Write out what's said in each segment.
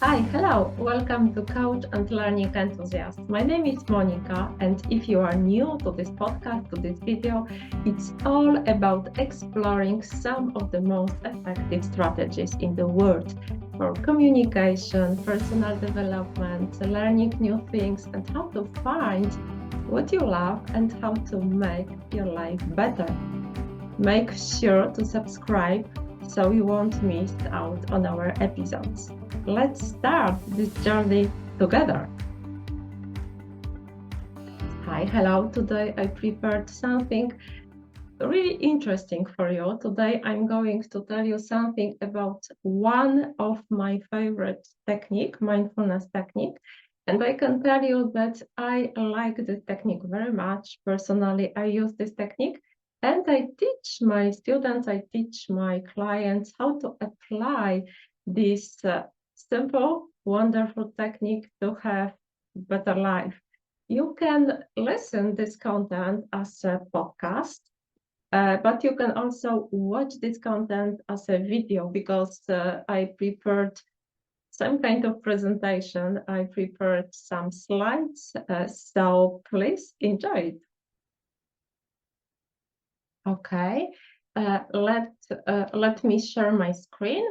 Hi, hello, welcome to Coach and Learning Enthusiast. My name is Monica, and if you are new to this podcast, to this video, it's all about exploring some of the most effective strategies in the world for communication, personal development, learning new things, and how to find what you love and how to make your life better. Make sure to subscribe so you won't miss out on our episodes. Let's start this journey together. Hi, hello. Today I prepared something really interesting for you. Today I'm going to tell you something about one of my favorite technique, mindfulness technique. And I can tell you that I like this technique very much. Personally, I use this technique and I teach my students, I teach my clients how to apply this simple, wonderful technique to have better life. You can listen this content as a podcast, but you can also watch this content as a video because I prepared some kind of presentation. I prepared some slides, so please enjoy it. Okay, let me share my screen.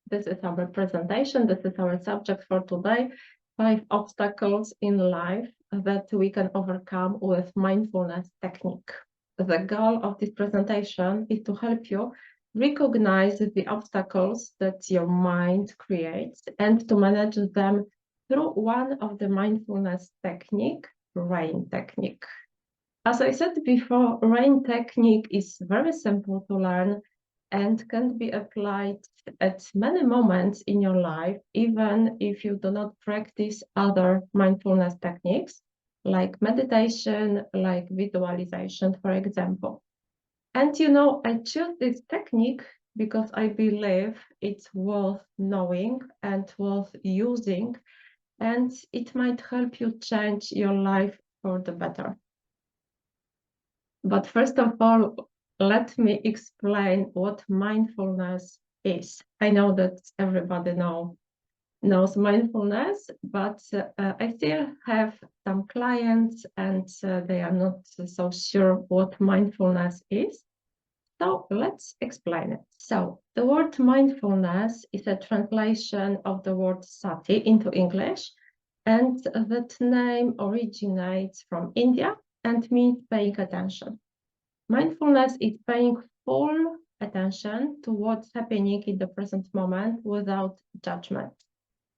This is our presentation. This is our subject for today. 5 obstacles in life that we can overcome with mindfulness technique. The goal of this presentation is to help you recognize the obstacles that your mind creates and to manage them through one of the mindfulness technique, RAIN technique. As I said before, RAIN technique is very simple to learn and can be applied at many moments in your life, even if you do not practice other mindfulness techniques like meditation, like visualization, for example. And you know, I choose this technique because I believe it's worth knowing and worth using, and it might help you change your life for the better. But first of all, let me explain what mindfulness is. I know that everybody knows mindfulness, but I still have some clients and they are not so sure what mindfulness is. So let's explain it. So the word mindfulness is a translation of the word sati into English, and that name originates from India and means paying attention. Mindfulness is paying full attention to what's happening in the present moment without judgment.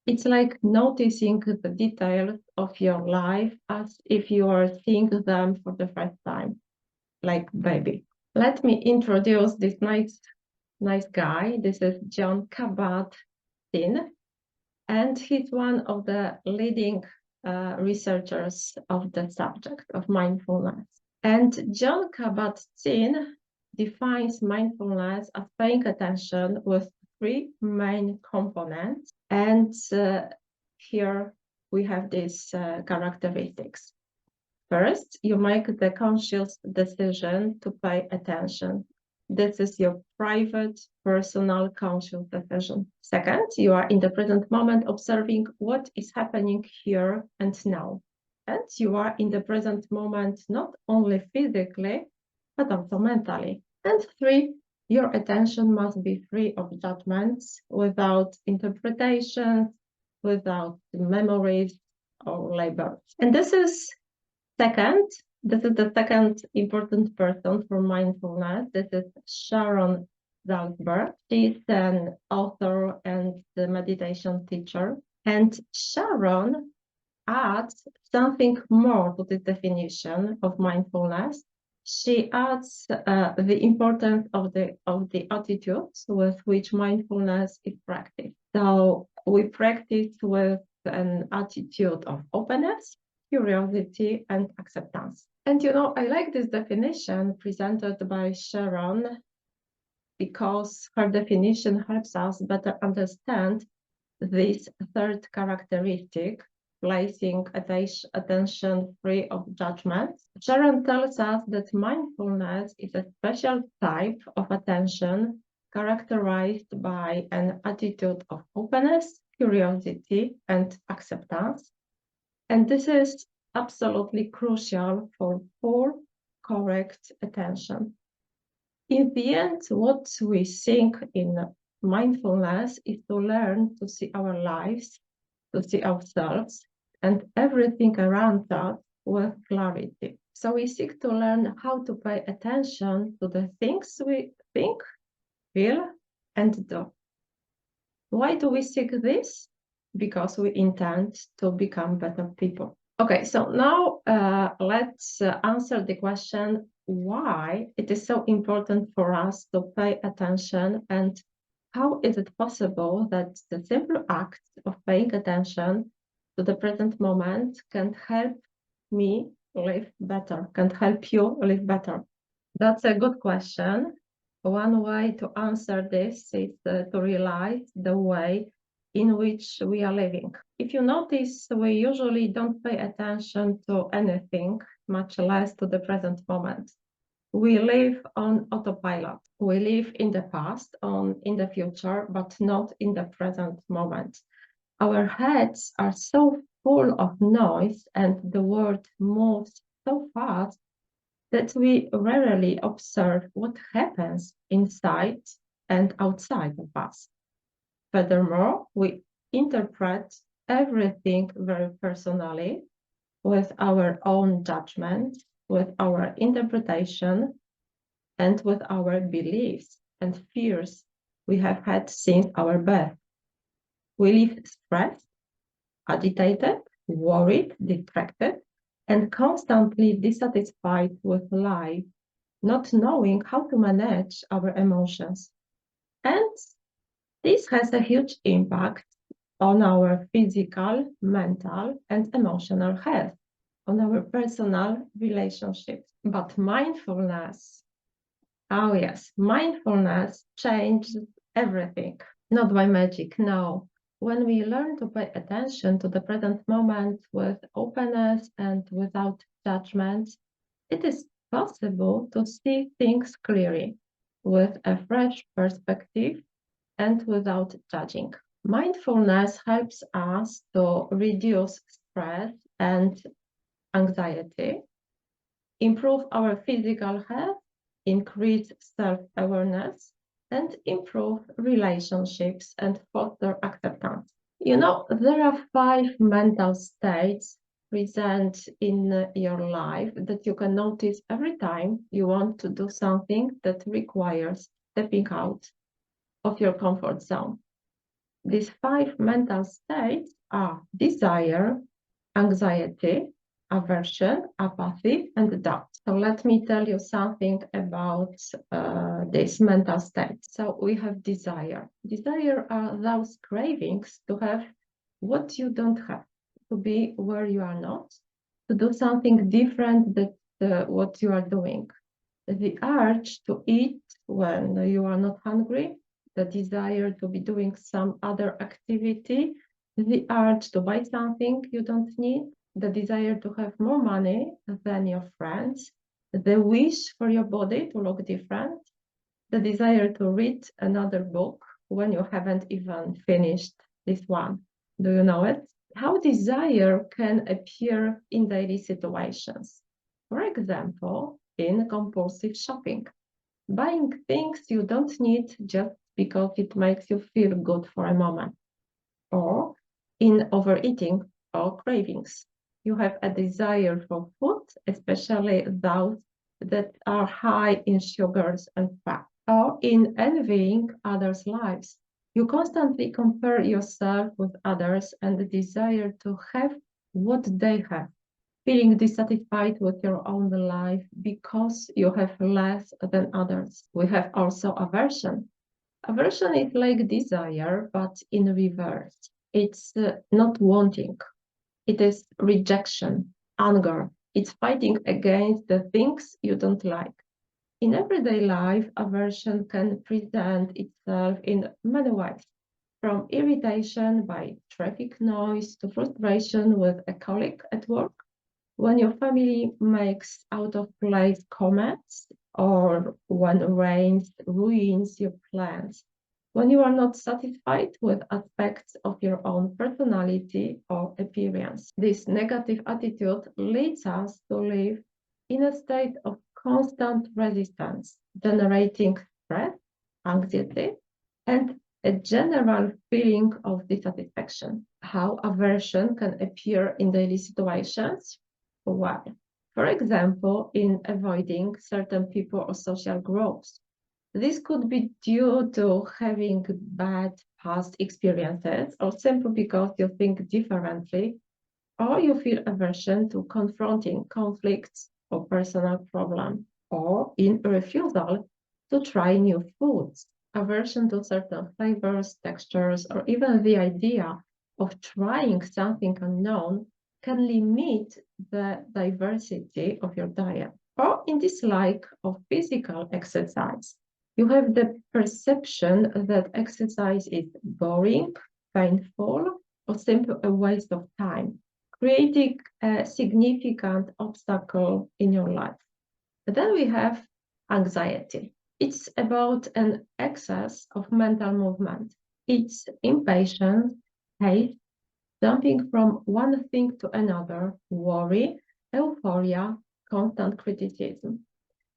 It's like noticing the details of your life as if you are seeing them for the first time, like baby. Let me introduce this nice guy. This is Jon Kabat-Zinn, and he's one of the leading researchers of the subject of mindfulness. And Jon Kabat-Zinn defines mindfulness as paying attention with 3 main components. And here we have these characteristics. First, you make the conscious decision to pay attention. This is your private, personal, conscious decision. Second, you are in the present moment observing what is happening here and now. And you are in the present moment not only physically, but also mentally. And 3, your attention must be free of judgments, without interpretations, without memories or labels. And this is the second important person for mindfulness. This is Sharon Salzberg. She's an author and the meditation teacher. And Sharon adds something more to the definition of mindfulness. She adds the importance of the attitudes with which mindfulness is practiced. So we practice with an attitude of openness, curiosity, and acceptance. And you know, I like this definition presented by Sharon because her definition helps us better understand this third characteristic, placing attention free of judgment. Sharon tells us that mindfulness is a special type of attention characterized by an attitude of openness, curiosity, and acceptance. And this is absolutely crucial for full, correct attention. In the end, what we think in mindfulness is to learn to see our lives, to see ourselves, and everything around us with clarity. So we seek to learn how to pay attention to the things we think, feel, and do. Why do we seek this? Because we intend to become better people. Okay, so now let's answer the question why it is so important for us to pay attention, and how is it possible that the simple act of paying attention to the present moment can help me live better, can help you live better? That's a good question. One way to answer this is to realize the way in which we are living. If you notice, we usually don't pay attention to anything, much less to the present moment. We live on autopilot. We live in the past, in the future, but not in the present moment. Our heads are so full of noise and the world moves so fast that we rarely observe what happens inside and outside of us. Furthermore, we interpret everything very personally, with our own judgment, with our interpretation, and with our beliefs and fears we have had since our birth. We live stressed, agitated, worried, distracted, and constantly dissatisfied with life, not knowing how to manage our emotions. And this has a huge impact on our physical, mental, and emotional health, on our personal relationships. But mindfulness, oh yes, mindfulness changes everything, not by magic, no. When we learn to pay attention to the present moment with openness and without judgment, it is possible to see things clearly, with a fresh perspective and without judging. Mindfulness helps us to reduce stress and anxiety, improve our physical health, increase self-awareness, and improve relationships and foster acceptance. You know, there are 5 mental states present in your life that you can notice every time you want to do something that requires stepping out of your comfort zone. These 5 mental states are desire, anxiety, aversion, apathy, and doubt. So let me tell you something about this mental state. So we have desire. Desire are those cravings to have what you don't have, to be where you are not, to do something different than what you are doing. The urge to eat when you are not hungry, the desire to be doing some other activity, the urge to buy something you don't need, the desire to have more money than your friends, the wish for your body to look different, the desire to read another book when you haven't even finished this one. Do you know it? How desire can appear in daily situations. For example, in compulsive shopping, buying things you don't need just because it makes you feel good for a moment, or in overeating or cravings. You have a desire for food, especially those that are high in sugars and fat, or in envying others' lives. You constantly compare yourself with others and desire to have what they have, feeling dissatisfied with your own life because you have less than others. We have also aversion. Aversion is like desire, but in reverse. It's not wanting. It is rejection, anger. It's fighting against the things you don't like. In everyday life, aversion can present itself in many ways, from irritation by traffic noise to frustration with a colleague at work, when your family makes out of place comments, or when rain ruins your plans, when you are not satisfied with aspects of your own personality or appearance. This negative attitude leads us to live in a state of constant resistance, generating stress, anxiety, and a general feeling of dissatisfaction. How aversion can appear in daily situations? Well, for example, in avoiding certain people or social groups. This could be due to having bad past experiences or simply because you think differently or you feel aversion to confronting conflicts or personal problems or in refusal to try new foods, aversion to certain flavors, textures, or even the idea of trying something unknown can limit the diversity of your diet or in dislike of physical exercise. You have the perception that exercise is boring, painful, or simply a waste of time, creating a significant obstacle in your life. But then we have anxiety. It's about an excess of mental movement. It's impatience, haste, jumping from one thing to another, worry, euphoria, constant criticism.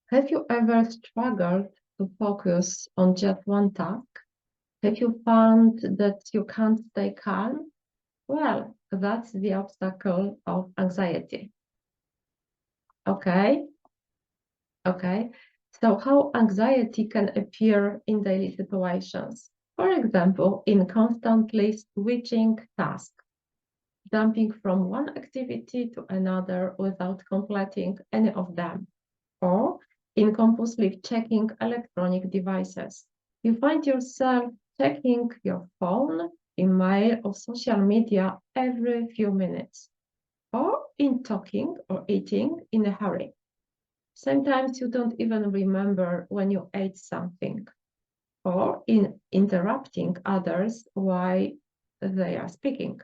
Have you ever struggled to focus on just one task? Have you found that you can't stay calm? Well, that's the obstacle of anxiety. Okay. So how anxiety can appear in daily situations? For example, in constantly switching tasks, jumping from one activity to another without completing any of them, or in compulsively checking electronic devices. You find yourself checking your phone, email, or social media every few minutes, or in talking or eating in a hurry. Sometimes you don't even remember when you ate something, or in interrupting others while they are speaking.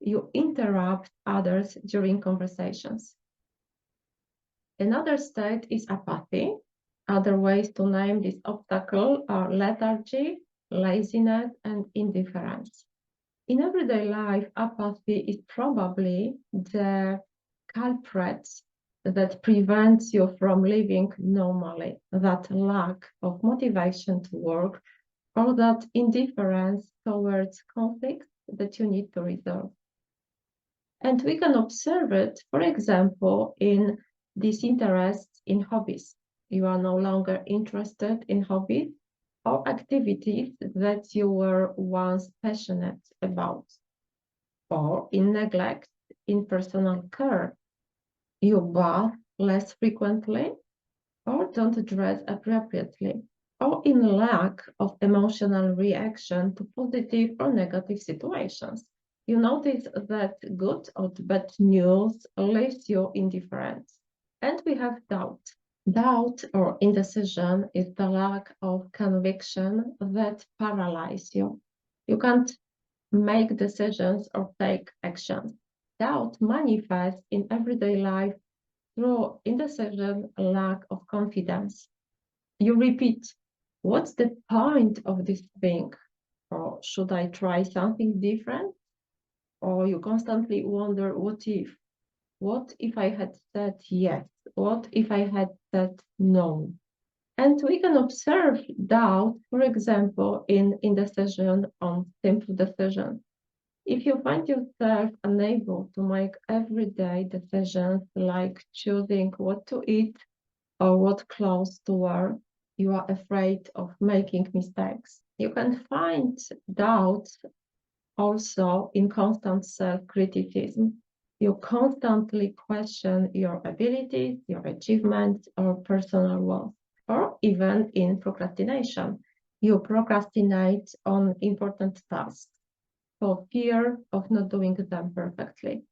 You interrupt others during conversations. Another state is apathy. Other ways to name this obstacle are lethargy, laziness, and indifference. In everyday life, apathy is probably the culprit that prevents you from living normally, that lack of motivation to work, or that indifference towards conflicts that you need to resolve. And we can observe it, for example, in disinterest in hobbies. You are no longer interested in hobbies or activities that you were once passionate about, or in neglect in personal care. You bath less frequently or don't dress appropriately, or in lack of emotional reaction to positive or negative situations. You notice that good or bad news leaves you indifferent. And we have doubt. Doubt or indecision is the lack of conviction that paralyzes you. You can't make decisions or take actions. Doubt manifests in everyday life through indecision, lack of confidence. You repeat, what's the point of this thing? Or should I try something different? Or you constantly wonder, what if? What if I had said yes? What if I had said no? And we can observe doubt, for example, in indecision on simple decisions. If you find yourself unable to make everyday decisions like choosing what to eat or what clothes to wear, you are afraid of making mistakes. You can find doubt also in constant self-criticism. You constantly question your abilities, your achievements, or personal worth, or even in procrastination. You procrastinate on important tasks for fear of not doing them perfectly.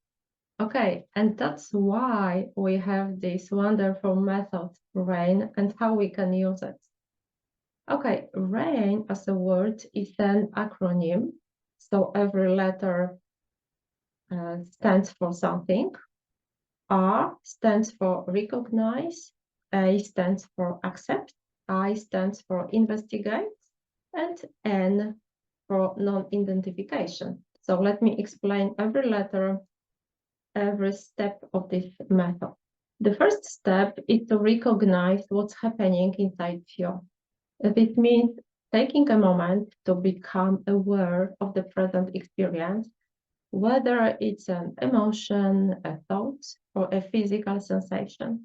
Okay, and that's why we have this wonderful method, RAIN, and how we can use it. Okay, RAIN as a word is an acronym. So every letter stands for something. R stands for recognize, A stands for accept, I stands for investigate, and N for non-identification. So let me explain every letter, every step of this method. The first step is to recognize what's happening inside you. This means taking a moment to become aware of the present experience, whether it's an emotion, a thought, or a physical sensation.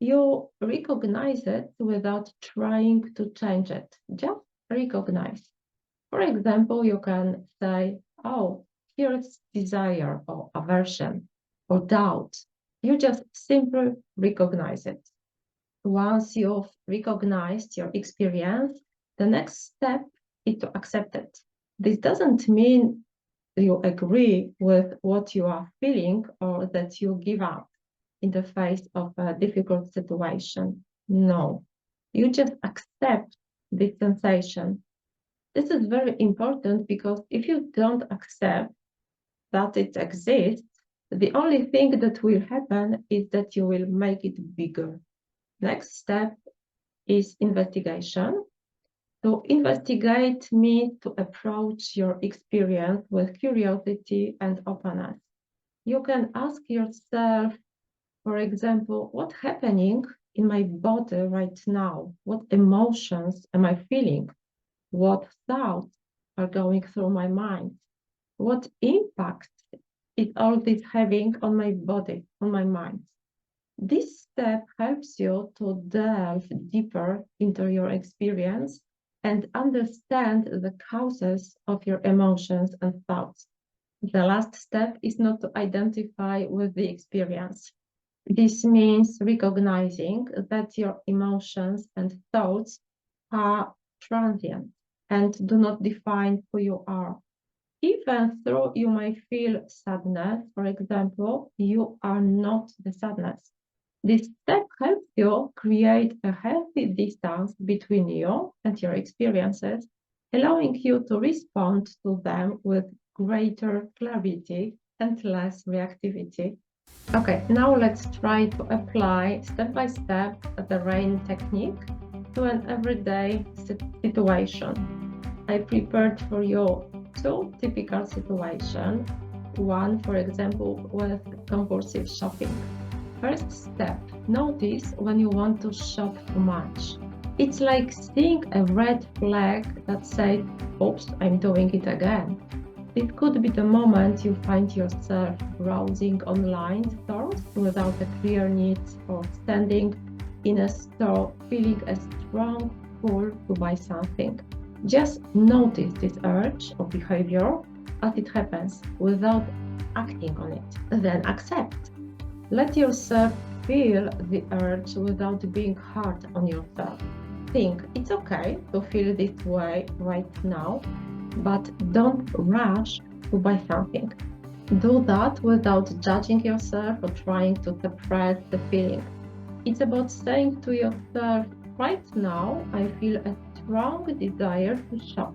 You recognize it without trying to change it. Just recognize. For example, you can say, oh, here's desire or aversion or doubt. You just simply recognize it. Once you've recognized your experience, the next step is to accept it. This doesn't mean you agree with what you are feeling or that you give up in the face of a difficult situation. No, you just accept this sensation. This is very important because if you don't accept that it exists, the only thing that will happen is that you will make it bigger. Next step is investigation. To investigate means to approach your experience with curiosity and openness. You can ask yourself, for example, what's happening in my body right now? What emotions am I feeling? What thoughts are going through my mind? What impact is all this having on my body, on my mind? This step helps you to delve deeper into your experience and understand the causes of your emotions and thoughts. The last step is not to identify with the experience. This means recognizing that your emotions and thoughts are transient and do not define who you are. Even though you may feel sadness, for example, you are not the sadness. This step helps you create a healthy distance between you and your experiences, allowing you to respond to them with greater clarity and less reactivity. Okay, now let's try to apply step by step the RAIN technique to an everyday situation. I prepared for you two typical situations. One, for example, with compulsive shopping. First step, notice when you want to shop too much. It's like seeing a red flag that says, oops, I'm doing it again. It could be the moment you find yourself browsing online stores without a clear need, or standing in a store feeling a strong pull to buy something. Just notice this urge or behavior as it happens without acting on it. Then accept. Let yourself feel the urge without being hard on yourself. Think it's okay to feel this way right now, but don't rush to buy something. Do that without judging yourself or trying to suppress the feeling. It's about saying to yourself, right now, I feel a strong desire to shop,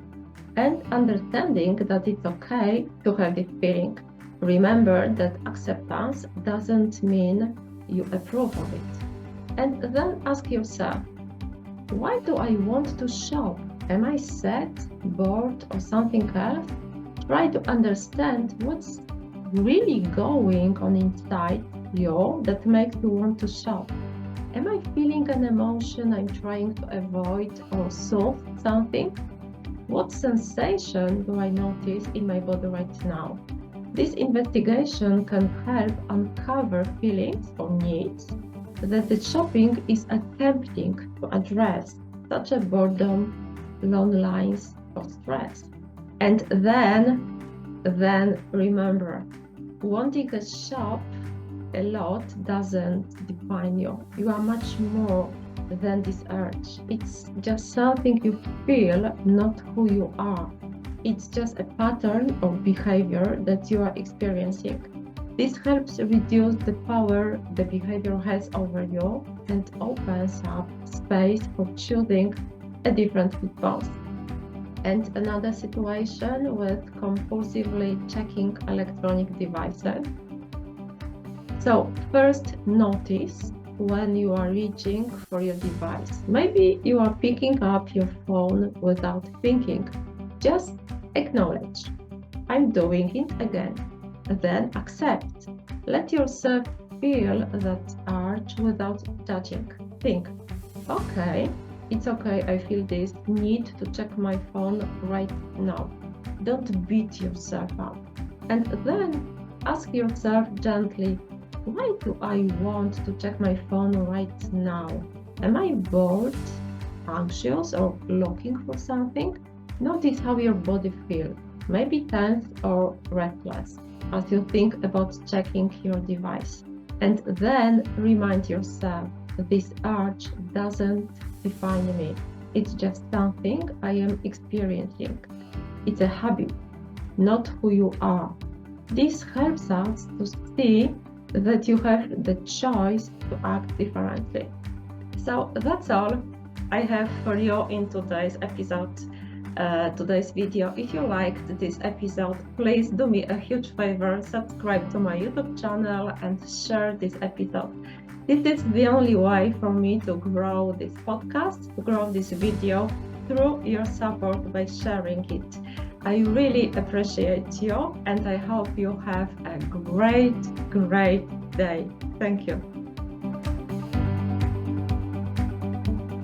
and understanding that it's okay to have this feeling. Remember that acceptance doesn't mean you approve of it. And then ask yourself, why do I want to shop? Am I sad, bored, or something else? Try to understand what's really going on inside you that makes you want to shop. Am I feeling an emotion I'm trying to avoid or solve something? What sensation do I notice in my body right now? This investigation can help uncover feelings or needs that the shopping is attempting to address, such as boredom, loneliness, or stress. And then remember, wanting a shop a lot doesn't define you. You are much more than this urge. It's just something you feel, not who you are. It's just a pattern of behavior that you are experiencing. This helps reduce the power the behavior has over you and opens up space for choosing a different response. And another situation with compulsively checking electronic devices. So first, notice when you are reaching for your device. Maybe you are picking up your phone without thinking. Just acknowledge, I'm doing it again. Then accept. Let yourself feel that urge without judging. Think, okay, it's okay, I feel this need to check my phone right now. Don't beat yourself up. And then ask yourself gently, why do I want to check my phone right now? Am I bored, anxious, or looking for something? Notice how your body feels, maybe tense or restless, as you think about checking your device. And then remind yourself this urge doesn't define me. It's just something I am experiencing. It's a habit, not who you are. This helps us to see that you have the choice to act differently. So that's all I have for you in today's episode, today's video. If you liked this episode, please do me a huge favor, subscribe to my YouTube channel and share this episode. This is the only way for me to grow this podcast, to grow this video through your support by sharing it. I really appreciate you and I hope you have a great day. Thank you.